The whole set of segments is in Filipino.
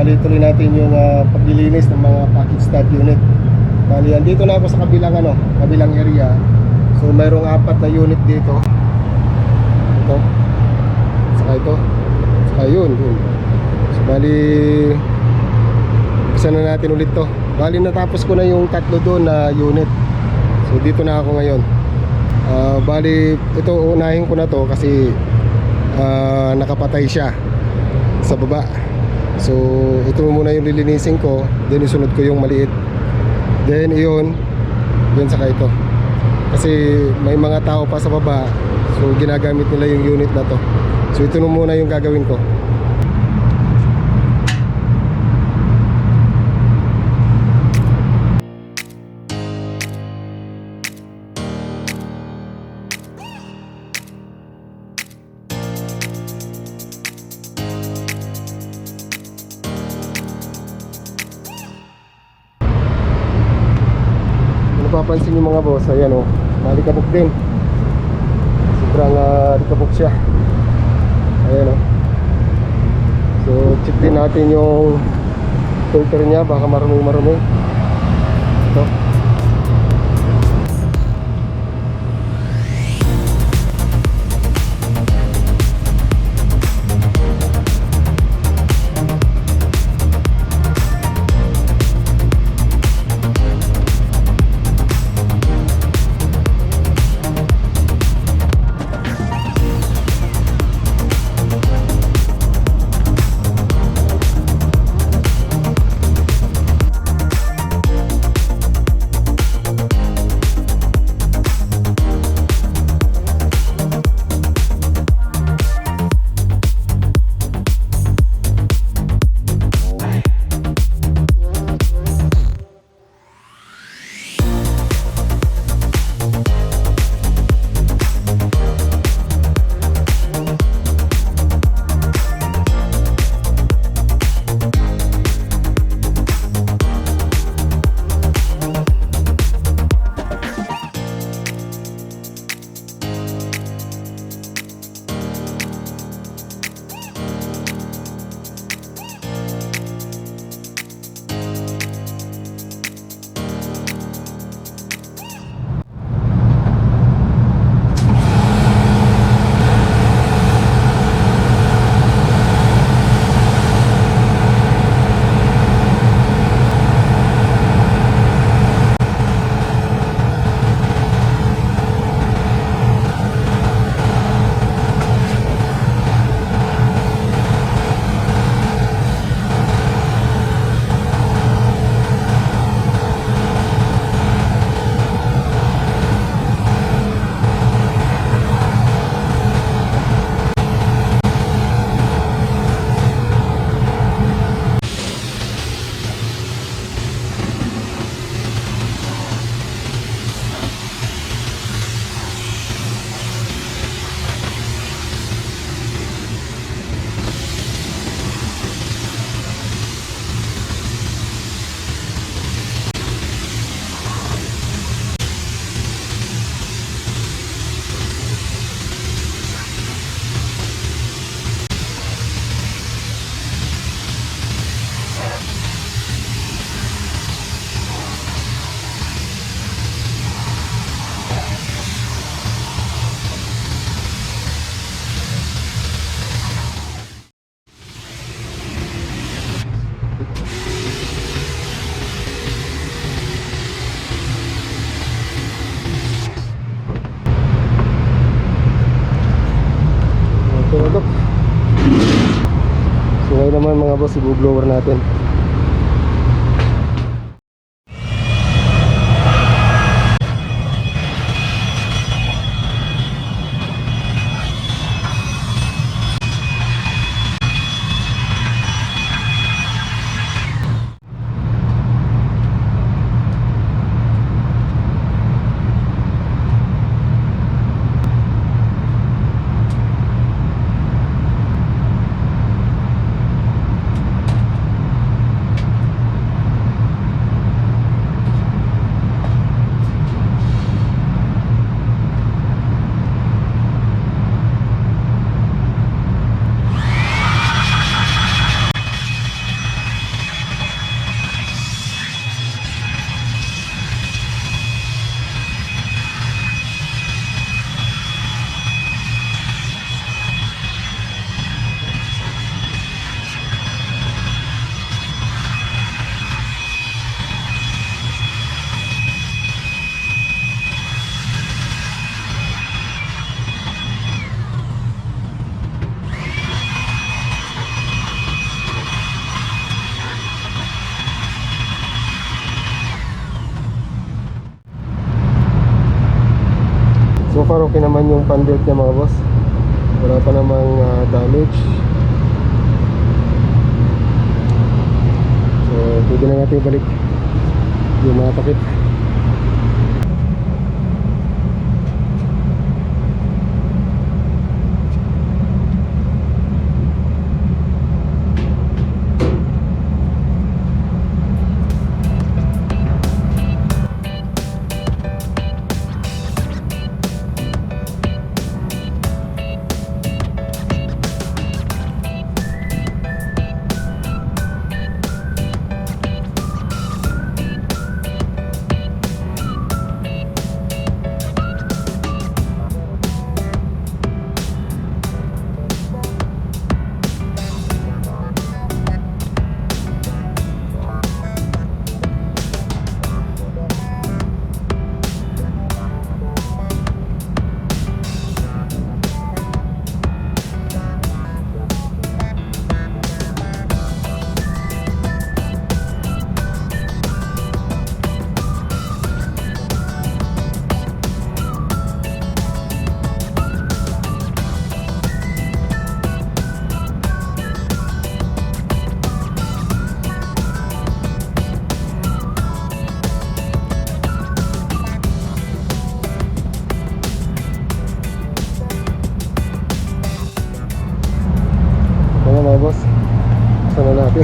bali tuloy natin yung paglilinis ng mga package stud unit. Bali, andito na ako sa kabilang area. So mayroong 4 na unit dito. Ito. Saka ito. Saka yun. So bali, isa na natin ulit to. Bali, natapos ko na yung 3 doon na unit. So dito na ako ngayon. Bali, ito unahin ko na to kasi nakapatay siya sa baba. So ito muna yung lilinisin ko, then isunod ko yung maliit, then iyon, then saka ito. Kasi may mga tao pa sa baba, so ginagamit nila yung unit na to. So ito muna yung gagawin ko. Napapansin yung mga boss, ayan o, malikabok din. Sobrang likabok siya. Ayan o. So check din natin yung filter niya, baka marumi-marumi. Ito. So ngayon naman mga boss, i-blower natin. So far okay naman yung fan belt niya mga boss. Wala pa namang damage. So pwede na natin balik yung mga takip. Ayan mga boss, sana natin.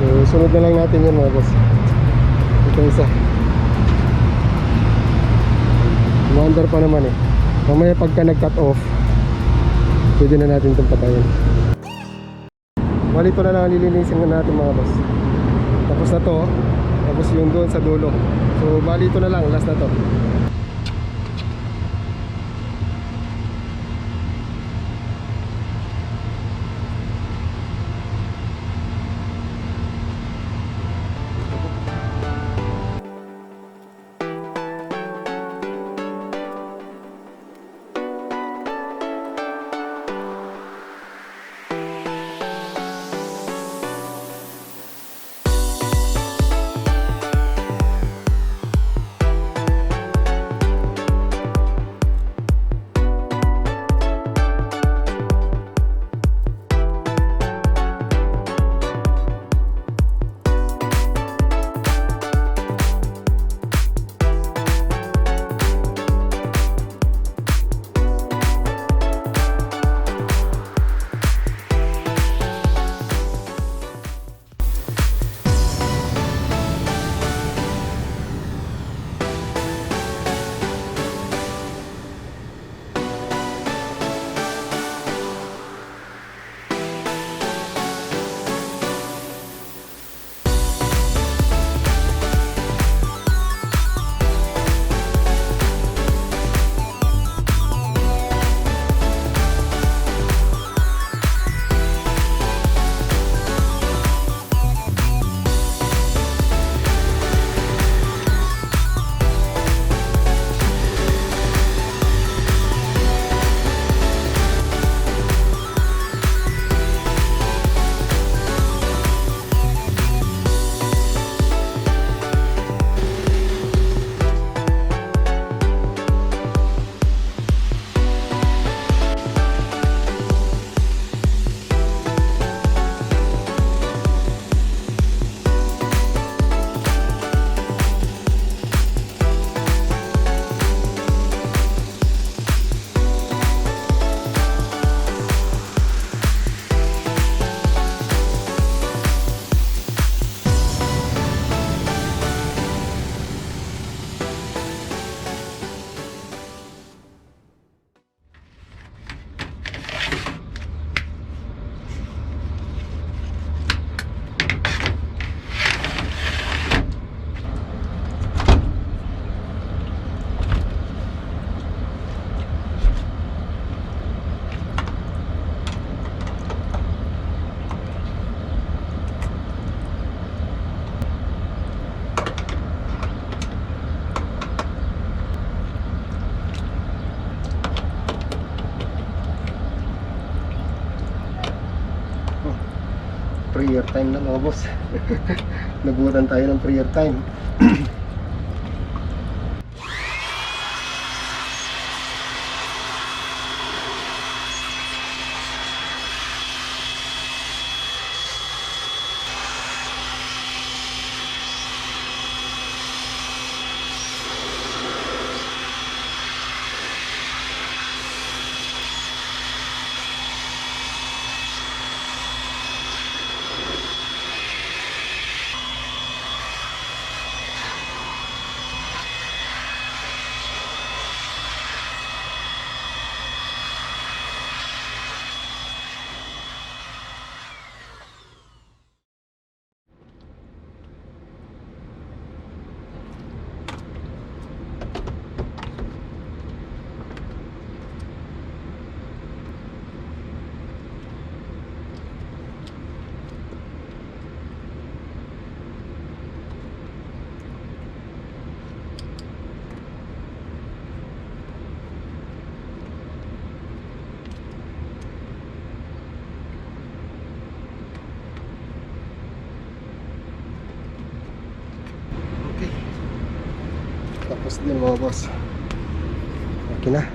So, sunod na lang natin yun mga boss. Ito isa. Umandar pa naman eh. Mamaya pagka nag-cut off, pwede na natin itong patayin. Walito na lang lilinisin natin mga boss. Tapos na to, tapos yung doon sa dulo. So bali ito na lang, last na to. prayer time na mga boss. Nabutan tayo ng prayer time. Okay. Tapos din mga boss. Okay na.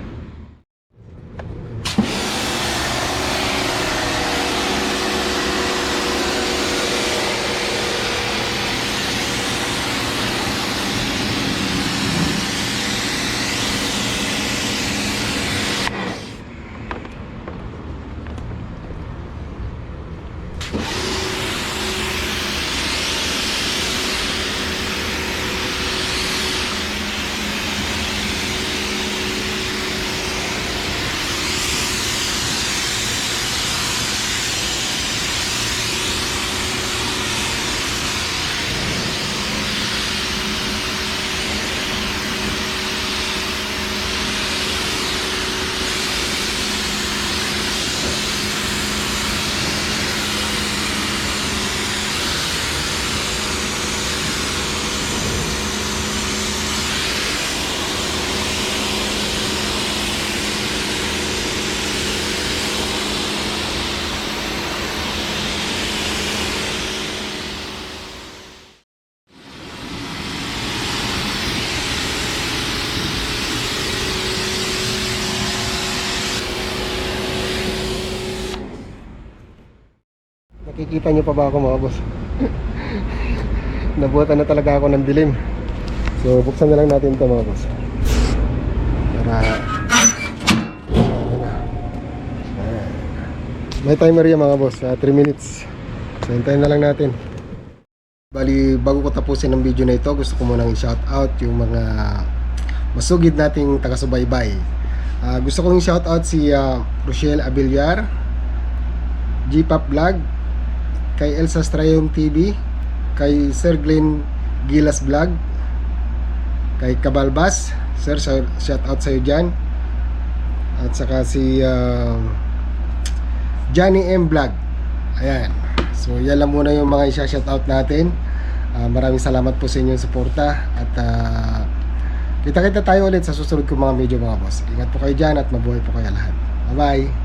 Nakikita nyo pa ba ako mga boss? Nabutan na talaga ako ng dilim. So buksan na lang natin ito mga boss. Para may timer yan mga boss, 3 minutes. So hintayin na lang natin. Bali, bago ko tapusin ang video na ito, gusto ko munang i-shout out yung mga masugid nating taga-subaybay. Gusto kong i-shout out si Rochelle Abiliar, G-Pop Vlog, kay Elsa Strayong TV, kay Sir Glenn Gilas Vlog, kay Kabalbas. Sir, shout out sa'yo dyan. At saka si Johnny M Vlog. Ayan. So yan lang muna yung mga i-shout out natin. Maraming salamat po sa inyong suporta. At kita-kita tayo ulit sa susunod kong mga video mga boss. Ingat po kayo dyan at mabuhay po kayo lahat. Bye bye.